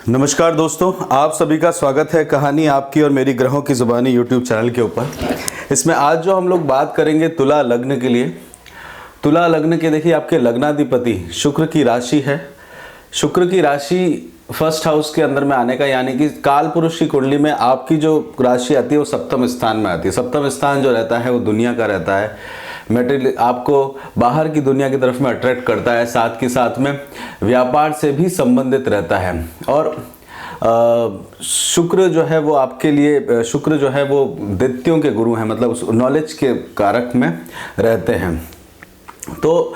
नमस्कार दोस्तों, आप सभी का स्वागत है कहानी आपकी और मेरी ग्रहों की ज़ुबानी यूट्यूब चैनल के ऊपर। इसमें आज जो हम लोग बात करेंगे तुला लग्न के लिए। तुला लग्न के देखिए, आपके लग्नाधिपति शुक्र की राशि है। शुक्र की राशि फर्स्ट हाउस के अंदर में आने का, यानी कि काल पुरुष की कुंडली में आपकी जो राशि आती है वो सप्तम स्थान में आती है। सप्तम स्थान जो रहता है वो दुनिया का रहता है, मेटेरियल आपको बाहर की दुनिया की तरफ में अट्रैक्ट करता है, साथ के साथ में व्यापार से भी संबंधित रहता है। और शुक्र जो है वो आपके लिए, शुक्र जो है वो दैत्यों के गुरु हैं, मतलब नॉलेज के कारक में रहते हैं। तो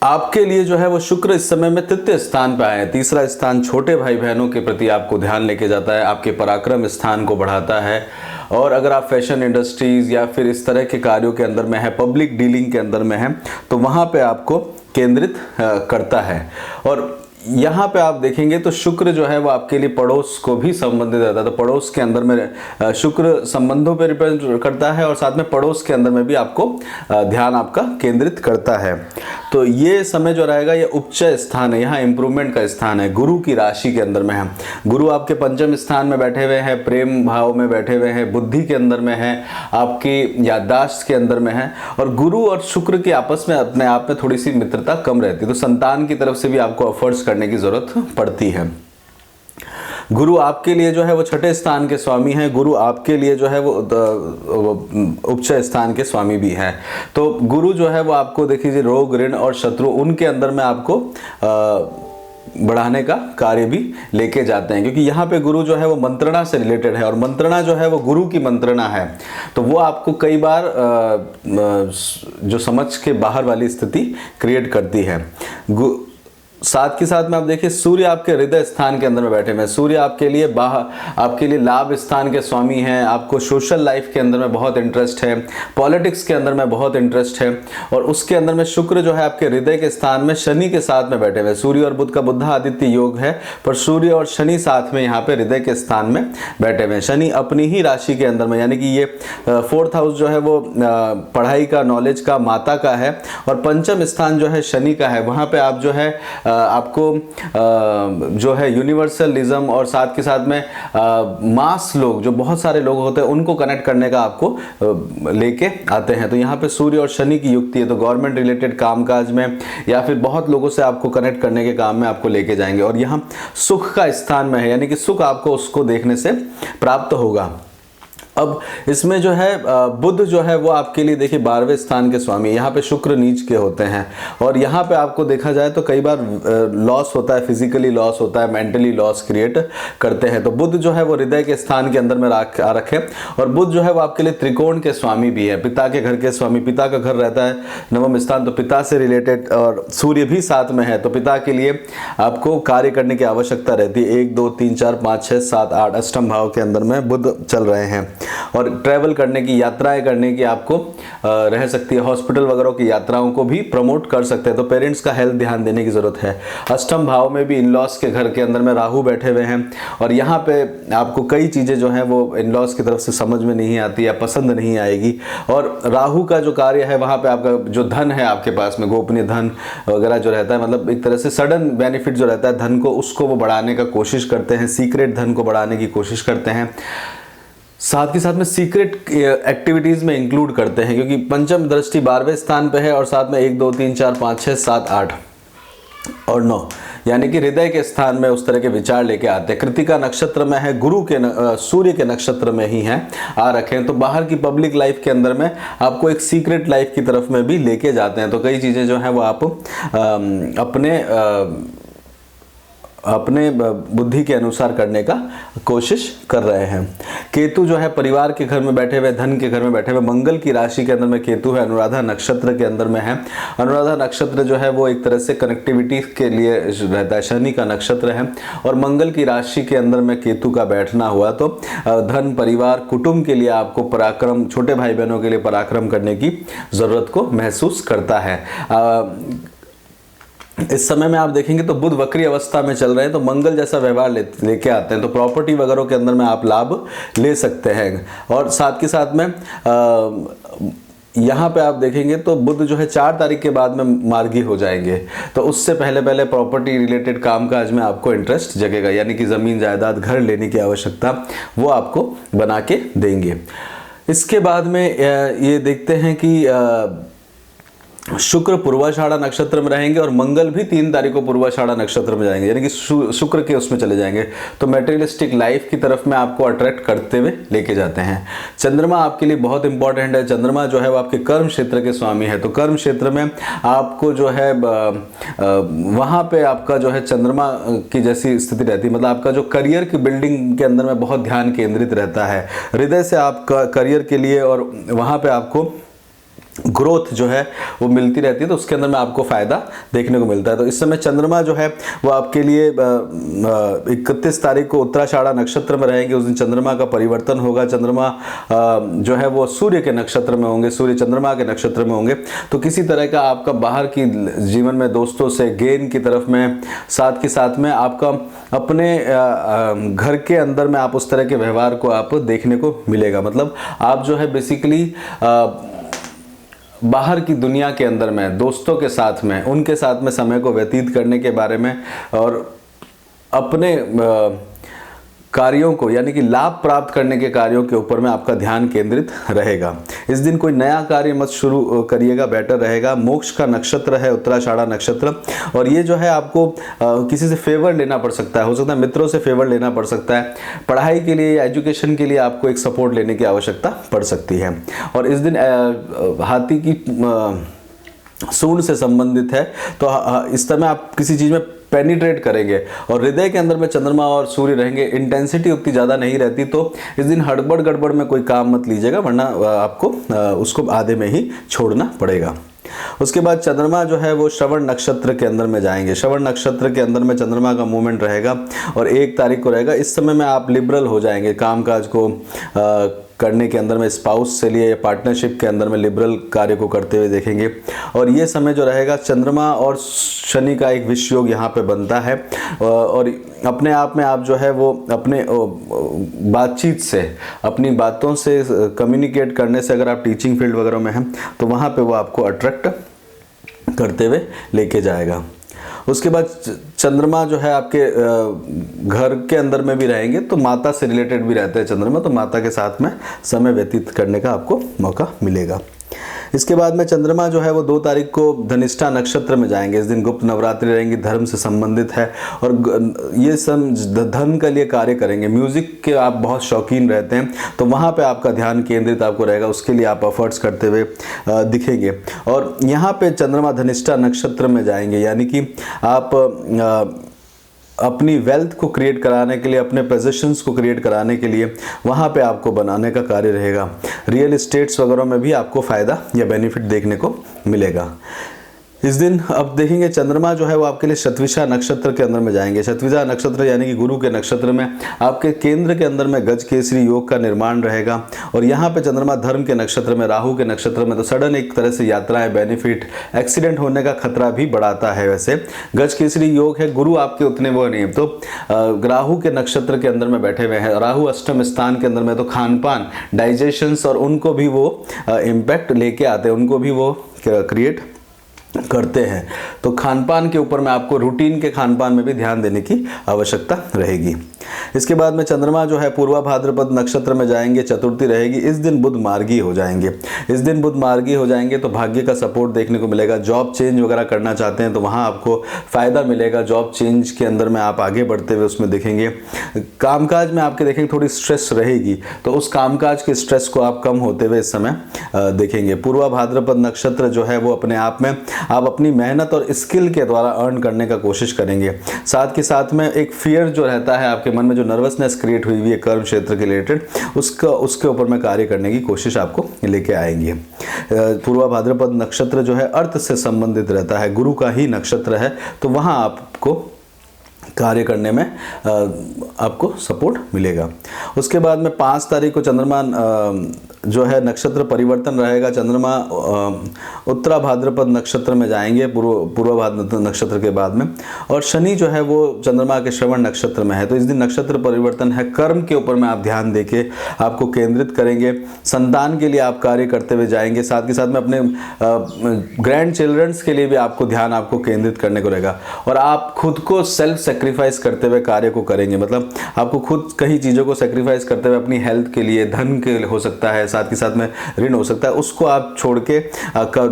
आपके लिए जो है वो शुक्र इस समय में तृतीय स्थान पे आए हैं। तीसरा स्थान छोटे भाई बहनों के प्रति आपको ध्यान लेके जाता है, आपके पराक्रम स्थान को बढ़ाता है। और अगर आप फैशन इंडस्ट्रीज या फिर इस तरह के कार्यों के अंदर में है, पब्लिक डीलिंग के अंदर में है, तो वहाँ पे आपको केंद्रित करता है। और यहाँ पे आप देखेंगे तो शुक्र जो है वो आपके लिए पड़ोस को भी संबंधित रहता है। तो पड़ोस के अंदर में शुक्र संबंधों पे रिप्रेजेंट करता है और साथ में पड़ोस के अंदर में भी आपको ध्यान आपका केंद्रित करता है। तो ये समय जो रहेगा ये उच्च स्थान है, यहाँ इंप्रूवमेंट का स्थान है, गुरु की राशि के अंदर में है। गुरु आपके पंचम स्थान में बैठे हुए हैं, प्रेम भाव में बैठे हुए हैं, बुद्धि के अंदर में है, आपकी याददाश्त के अंदर में है। और गुरु और शुक्र के आपस में अपने आप में थोड़ी सी मित्रता कम रहती है, तो संतान की तरफ से भी आपको एफर्ट्स करने की जरूरत पड़ती है। गुरु आपके लिए जो है वो छठे स्थान के स्वामी हैं। गुरु आपके लिए जो है वो उच्च स्थान के स्वामी भी हैं। तो गुरु जो है वो आपको देखिए रोग, ऋण और शत्रु उनके अंदर में आपको बढ़ाने का कार्य भी लेके जाते हैं, क्योंकि यहाँ पे गुरु जो है वो मंत्रणा से रिलेटेड है और मंत्रणा जो है वो गुरु की मंत्रणा है। तो वो आपको कई बार जो समझ के बाहर वाली स्थिति क्रिएट करती है। साथ के साथ में आप देखिए सूर्य आपके हृदय स्थान के अंदर में बैठे हुए हैं। सूर्य आपके लिए लाभ स्थान के स्वामी हैं। आपको सोशल लाइफ के अंदर में बहुत इंटरेस्ट है, पॉलिटिक्स के अंदर में बहुत इंटरेस्ट है। और उसके अंदर में शुक्र जो है आपके हृदय के स्थान में शनि के साथ में बैठे हुए। सूर्य और बुध का बुध आदित्य योग है, पर सूर्य और शनि साथ में यहाँ पे हृदय के स्थान में बैठे हुए हैं। शनि अपनी ही राशि के अंदर में, यानी कि ये फोर्थ हाउस जो है वो पढ़ाई का, नॉलेज का, माता का है। और पंचम स्थान जो है शनि का है। वहाँ पे आप जो है आपको जो है यूनिवर्सलिज्म और साथ के साथ में मास लोग, जो बहुत सारे लोग होते हैं, उनको कनेक्ट करने का आपको लेके आते हैं। तो यहाँ पे सूर्य और शनि की युक्ति है, तो गवर्नमेंट रिलेटेड कामकाज में या फिर बहुत लोगों से आपको कनेक्ट करने के काम में आपको लेके जाएंगे। और यहाँ सुख का स्थान में है, यानी कि सुख आपको उसको देखने से प्राप्त होगा। अब इसमें जो है बुध जो है वो आपके लिए देखिए 12वें स्थान के स्वामी। यहाँ पे शुक्र नीच के होते हैं और यहाँ पे आपको देखा जाए तो कई बार लॉस होता है, फिजिकली लॉस होता है, मेंटली लॉस क्रिएट करते हैं। तो बुध जो है वो हृदय के स्थान के अंदर में आ रखे। और बुध जो है वो आपके लिए त्रिकोण के स्वामी भी है, पिता के घर के स्वामी। पिता का घर रहता है नवम स्थान, तो पिता से रिलेटेड, और सूर्य भी साथ में है, तो पिता के लिए आपको कार्य करने की आवश्यकता रहती है। 1 2 3 4 5 6 7 8 अष्टम भाव के अंदर में बुध चल रहे हैं। और ट्रैवल करने की, यात्राएं करने की आपको रह सकती है। हॉस्पिटल वगैरह की यात्राओं को भी प्रमोट कर सकते हैं। तो पेरेंट्स का हेल्थ ध्यान देने की जरूरत है। अष्टम भाव में भी इन-लॉज के घर के अंदर में राहु बैठे हुए हैं और यहाँ पे आपको कई चीज़ें जो हैं वो इन-लॉज की तरफ से समझ में नहीं आती या पसंद नहीं आएगी। और राहु का जो कार्य है वहाँ पे आपका जो धन है आपके पास में, गोपनीय धन वगैरह जो रहता है, मतलब एक तरह से सडन बेनिफिट जो रहता है धन को, उसको वो बढ़ाने का कोशिश करते हैं, सीक्रेट धन को बढ़ाने की कोशिश करते हैं। साथ के साथ में सीक्रेट एक्टिविटीज में इंक्लूड करते हैं, क्योंकि पंचम दृष्टि 12वें स्थान पे है और साथ में 1 2 3 4 5 6 7 8 और 9, यानी कि हृदय के स्थान में उस तरह के विचार लेके आते हैं। कृतिका नक्षत्र में है, गुरु के सूर्य के नक्षत्र में ही है आ रखे हैं। तो बाहर की पब्लिक लाइफ के अंदर में आपको एक सीक्रेट लाइफ की तरफ में भी लेके जाते हैं। तो कई चीज़ें जो हैं वो आप अपने बुद्धि के अनुसार करने का कोशिश कर रहे हैं। केतु जो है परिवार के घर में बैठे हुए, धन के घर में बैठे हुए, मंगल की राशि के अंदर में केतु है, अनुराधा नक्षत्र के अंदर में है। अनुराधा नक्षत्र जो है वो एक तरह से कनेक्टिविटी के लिए रहता है, शनि का नक्षत्र है। और मंगल की राशि के अंदर में केतु का बैठना हुआ तो धन, परिवार, कुटुंब के लिए आपको पराक्रम, छोटे भाई बहनों के लिए पराक्रम करने की ज़रूरत को महसूस करता है। इस समय में आप देखेंगे तो बुध वक्री अवस्था में चल रहे हैं, तो मंगल जैसा व्यवहार लेके आते हैं। तो प्रॉपर्टी वगैरह के अंदर में आप लाभ ले सकते हैं। और साथ के साथ में यहाँ पे आप देखेंगे तो बुध जो है 4 तारीख के बाद में मार्गी हो जाएंगे, तो उससे पहले पहले प्रॉपर्टी रिलेटेड कामकाज में आपको इंटरेस्ट जगेगा, यानी कि ज़मीन जायदाद घर लेने की आवश्यकता वो आपको बना के देंगे। इसके बाद में ये देखते हैं कि शुक्र पूर्वाषाढ़ा नक्षत्र में रहेंगे और मंगल भी 3 तारीख को पूर्वाषाढ़ा नक्षत्र में जाएंगे, यानी कि शुक्र के उसमें चले जाएंगे, तो मटेरियलिस्टिक लाइफ की तरफ में आपको अट्रैक्ट करते हुए लेके जाते हैं। चंद्रमा आपके लिए बहुत इंपॉर्टेंट है। चंद्रमा जो है वो आपके कर्म क्षेत्र के स्वामी है, तो कर्म क्षेत्र में आपको जो है वहाँ पे आपका जो है चंद्रमा की जैसी स्थिति रहती है, मतलब आपका जो करियर की बिल्डिंग के अंदर में बहुत ध्यान केंद्रित रहता है, हृदय से आपका करियर के लिए, और वहाँ पे आपको ग्रोथ जो है वो मिलती रहती है, तो उसके अंदर में आपको फ़ायदा देखने को मिलता है। तो इस समय चंद्रमा जो है वो आपके लिए 31 तारीख को उत्तराषाढ़ा नक्षत्र में रहेंगे, उस दिन चंद्रमा का परिवर्तन होगा। चंद्रमा जो है वो सूर्य के नक्षत्र में होंगे, सूर्य चंद्रमा के नक्षत्र में होंगे, तो किसी तरह का आपका बाहर की जीवन में दोस्तों से गेन की तरफ में, साथ के साथ में आपका अपने घर के अंदर में आप उस तरह के व्यवहार को आप देखने को मिलेगा। मतलब आप जो है बेसिकली बाहर की दुनिया के अंदर में दोस्तों के साथ में, उनके साथ में समय को व्यतीत करने के बारे में और अपने कार्यों को, यानी कि लाभ प्राप्त करने के कार्यों के ऊपर में आपका ध्यान केंद्रित रहेगा। इस दिन कोई नया कार्य मत शुरू करिएगा, बेटर रहेगा। मोक्ष का नक्षत्र है उत्तराषाढ़ा नक्षत्र, और ये जो है आपको किसी से फेवर लेना पड़ सकता है, हो सकता है मित्रों से फेवर लेना पड़ सकता है, पढ़ाई के लिए या एजुकेशन के लिए आपको एक सपोर्ट लेने की आवश्यकता पड़ सकती है। और इस दिन हाथी की सूंड से संबंधित है, तो इस समय आप किसी चीज़ में पेनिट्रेट करेंगे, और हृदय के अंदर में चंद्रमा और सूर्य रहेंगे, इंटेंसिटी उतनी ज़्यादा नहीं रहती, तो इस दिन हड़बड़ गड़बड़ में कोई काम मत लीजिएगा, वरना आपको उसको आधे में ही छोड़ना पड़ेगा। उसके बाद चंद्रमा जो है वो श्रवण नक्षत्र के अंदर में जाएंगे। श्रवण नक्षत्र के अंदर में चंद्रमा का मूवमेंट रहेगा और 1 तारीख को रहेगा। इस समय में आप लिबरल हो जाएंगे, कामकाज को करने के अंदर में स्पाउस से लिए या पार्टनरशिप के अंदर में लिबरल कार्य को करते हुए देखेंगे। और ये समय जो रहेगा, चंद्रमा और शनि का एक विषय योग यहाँ पे बनता है, और अपने आप में आप जो है वो अपने बातचीत से, अपनी बातों से कम्युनिकेट करने से, अगर आप टीचिंग फील्ड वगैरह में हैं तो वहाँ पे वो आपको अट्रैक्ट करते हुए लेके जाएगा। उसके बाद चंद्रमा जो है आपके घर के अंदर में भी रहेंगे, तो माता से रिलेटेड भी रहते हैं चंद्रमा, तो माता के साथ में समय व्यतीत करने का आपको मौका मिलेगा। इसके बाद में चंद्रमा जो है वो 2 तारीख को धनिष्ठा नक्षत्र में जाएंगे। इस दिन गुप्त नवरात्रि रहेंगी, धर्म से संबंधित है, और ये सब धर्म के लिए कार्य करेंगे। म्यूजिक के आप बहुत शौकीन रहते हैं, तो वहाँ पे आपका ध्यान केंद्रित आपको रहेगा, उसके लिए आप एफर्ट्स करते हुए दिखेंगे। और यहाँ पे चंद्रमा धनिष्ठा नक्षत्र में जाएंगे, यानी कि आप अपनी वेल्थ को क्रिएट कराने के लिए, अपने पोजीशंस को क्रिएट कराने के लिए वहाँ पे आपको बनाने का कार्य रहेगा। रियल एस्टेट्स वगैरह में भी आपको फ़ायदा या बेनिफिट देखने को मिलेगा। इस दिन अब देखेंगे चंद्रमा जो है वो आपके लिए शतविषा नक्षत्र के अंदर में जाएंगे। शतविषा नक्षत्र यानी कि गुरु के नक्षत्र में आपके केंद्र के अंदर में गज केसरी योग का निर्माण रहेगा, और यहाँ पे चंद्रमा धर्म के नक्षत्र में, राहु के नक्षत्र में, तो सडन एक तरह से यात्राएं, बेनिफिट, एक्सीडेंट होने का खतरा भी बढ़ाता है। वैसे गज केसरी योग है, गुरु आपके उतने वो नहीं है, तो राहु के नक्षत्र के अंदर में बैठे हुए हैं, राहु अष्टम स्थान के अंदर में, तो खान पान, डाइजेशंस और उनको भी वो इम्पैक्ट लेके आते हैं, उनको भी वो क्रिएट करते हैं। तो खानपान के ऊपर में आपको रूटीन के खानपान में भी ध्यान देने की आवश्यकता रहेगी। इसके बाद में चंद्रमा जो है पूर्वा भाद्रपद नक्षत्र में जाएंगे, चतुर्थी रहेगी। इस दिन बुध मार्गी हो जाएंगे। इस दिन बुध मार्गी हो जाएंगे तो भाग्य का सपोर्ट देखने को मिलेगा। जॉब चेंज वगैरह करना चाहते हैं तो वहाँ आपको फ़ायदा मिलेगा। जॉब चेंज के अंदर में आप आगे बढ़ते हुए उसमें देखेंगे। कामकाज में आपके देखेंगे थोड़ी स्ट्रेस रहेगी, तो उस कामकाज के स्ट्रेस को आप कम होते हुए इस समय देखेंगे। पूर्वा भाद्रपद नक्षत्र जो है वो अपने आप में आप अपनी मेहनत और स्किल के द्वारा अर्न करने का कोशिश करेंगे। साथ के साथ में एक फियर जो रहता है आपके मन में, जो नर्वसनेस क्रिएट हुई हुई है कर्म क्षेत्र के रिलेटेड, उसके ऊपर में कार्य करने की कोशिश आपको लेके आएंगे। पूर्वा भाद्रपद नक्षत्र जो है अर्थ से संबंधित रहता है, गुरु का ही नक्षत्र है, तो वहाँ आपको कार्य करने में आपको सपोर्ट मिलेगा। उसके बाद में 5 तारीख को चंद्रमा जो है नक्षत्र परिवर्तन रहेगा। चंद्रमा उत्तरा भाद्रपद नक्षत्र में जाएंगे पूर्व भाद्रपद नक्षत्र के बाद में, और शनि जो है वो चंद्रमा के श्रवण नक्षत्र में है। तो इस दिन नक्षत्र परिवर्तन है। कर्म के ऊपर में आप ध्यान देके आपको केंद्रित करेंगे। संतान के लिए आप कार्य करते हुए जाएंगे, साथ के साथ में अपने ग्रैंड चिल्ड्रंस के लिए भी आपको ध्यान आपको केंद्रित करने को रहेगा। और आप खुद को सेल्फ सेक्रीफाइस करते हुए कार्य को करेंगे, मतलब आपको खुद कई चीज़ों को सेक्रीफाइस करते हुए अपनी हेल्थ के लिए, धन के लिए हो सकता है, साथ के साथ में ऋण हो सकता है, उसको आप छोड़ के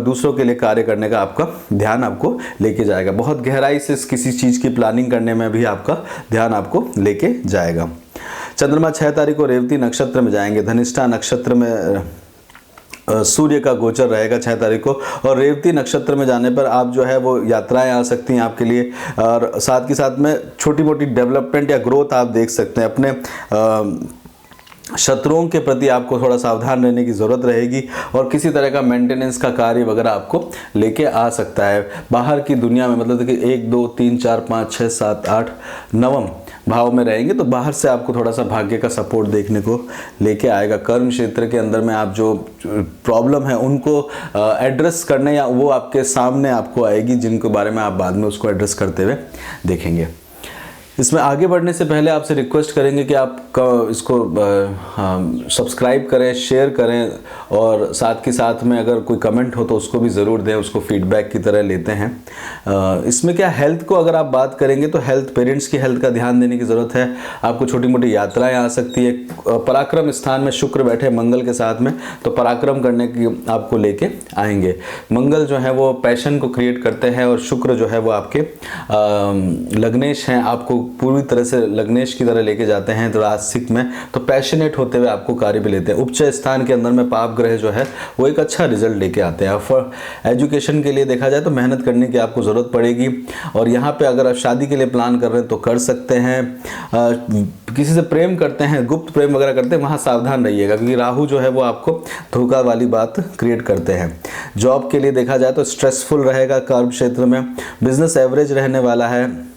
दूसरों के लिए कार्य करने का आपका ध्यान आपको लेके जाएगा। बहुत गहराई से किसी चीज़ की प्लानिंग करने में भी आपका ध्यान आपको लेके जाएगा। चंद्रमा 6 तारीख को रेवती नक्षत्र में जाएंगे। धनिष्ठा नक्षत्र में सूर्य का गोचर रहेगा 6 तारीख को, और रेवती नक्षत्र में जाने पर आप जो है वो यात्राएं आ सकती हैं आपके लिए, और साथ के साथ में छोटी मोटी डेवलपमेंट या ग्रोथ आप देख सकते हैं। अपने शत्रुओं के प्रति आपको थोड़ा सावधान रहने की ज़रूरत रहेगी, और किसी तरह का मेंटेनेंस का कार्य वगैरह आपको लेके आ सकता है। बाहर की दुनिया में मतलब कि 1 2 3 4 5 6 7 8 9वें भाव में रहेंगे, तो बाहर से आपको थोड़ा सा भाग्य का सपोर्ट देखने को लेके आएगा। कर्म क्षेत्र के अंदर में आप जो प्रॉब्लम है उनको एड्रेस करने, या वो आपके सामने आपको आएगी, जिनके बारे में आप बाद में उसको एड्रेस करते हुए देखेंगे। इसमें आगे बढ़ने से पहले आपसे रिक्वेस्ट करेंगे कि आप इसको सब्सक्राइब करें, शेयर करें, और साथ के साथ में अगर कोई कमेंट हो तो उसको भी ज़रूर दें, उसको फीडबैक की तरह लेते हैं। इसमें क्या, हेल्थ को अगर आप बात करेंगे तो हेल्थ, पेरेंट्स की हेल्थ का ध्यान देने की ज़रूरत है। आपको छोटी मोटी यात्राएं आ सकती है। पराक्रम स्थान में शुक्र बैठे मंगल के साथ में, तो पराक्रम करने की आपको लेके आएंगे। मंगल जो है वो पैशन को क्रिएट करते हैं, और शुक्र जो है वो आपके लग्नेश हैं, आपको पूरी तरह से लग्नेश की तरह लेके जाते हैं। तो राशिक में तो पैशनेट होते हुए आपको कार्य भी लेते हैं। उच्च स्थान के अंदर में पाप ग्रह जो है वो एक अच्छा रिजल्ट लेके आते हैं। फॉर एजुकेशन के लिए देखा जाए तो मेहनत करने की आपको ज़रूरत पड़ेगी, और यहाँ पे अगर आप शादी के लिए प्लान कर रहे हैं तो कर सकते हैं। किसी से प्रेम करते हैं, गुप्त प्रेम वगैरह करते हैं, वहाँ सावधान रहिएगा, क्योंकि राहु जो है वो आपको धोखा वाली बात क्रिएट करते हैं। जॉब के लिए देखा जाए तो स्ट्रेसफुल रहेगा कार्य क्षेत्र में। बिजनेस एवरेज रहने वाला है,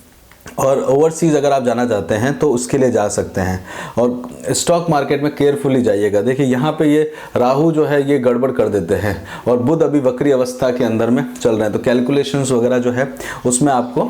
और ओवरसीज़ अगर आप जाना चाहते हैं तो उसके लिए जा सकते हैं। और स्टॉक मार्केट में केयरफुली जाइएगा। देखिए यहाँ पे ये राहु जो है ये गड़बड़ कर देते हैं, और बुध अभी वक्री अवस्था के अंदर में चल रहे हैं, तो कैलकुलेशंस वगैरह जो है उसमें आपको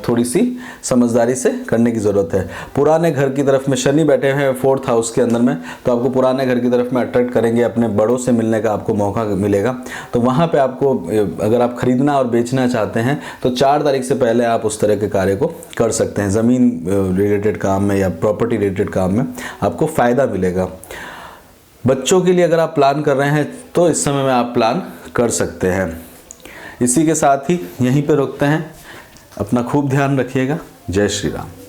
थोड़ी सी समझदारी से करने की ज़रूरत है। पुराने घर की तरफ में शनि बैठे हैं 4th हाउस के अंदर में, तो आपको पुराने घर की तरफ में अट्रैक्ट करेंगे। अपने बड़ों से मिलने का आपको मौका मिलेगा, तो वहाँ पर आपको अगर आप खरीदना और बेचना चाहते हैं तो 4 तारीख से पहले आप उस तरह के कार्य को कर सकते हैं। ज़मीन रिलेटेड काम में या प्रॉपर्टी रिलेटेड काम में आपको फ़ायदा मिलेगा। बच्चों के लिए अगर आप प्लान कर रहे हैं तो इस समय में आप प्लान कर सकते हैं। इसी के साथ ही यहीं पे रुकते हैं। अपना खूब ध्यान रखिएगा। जय श्री राम।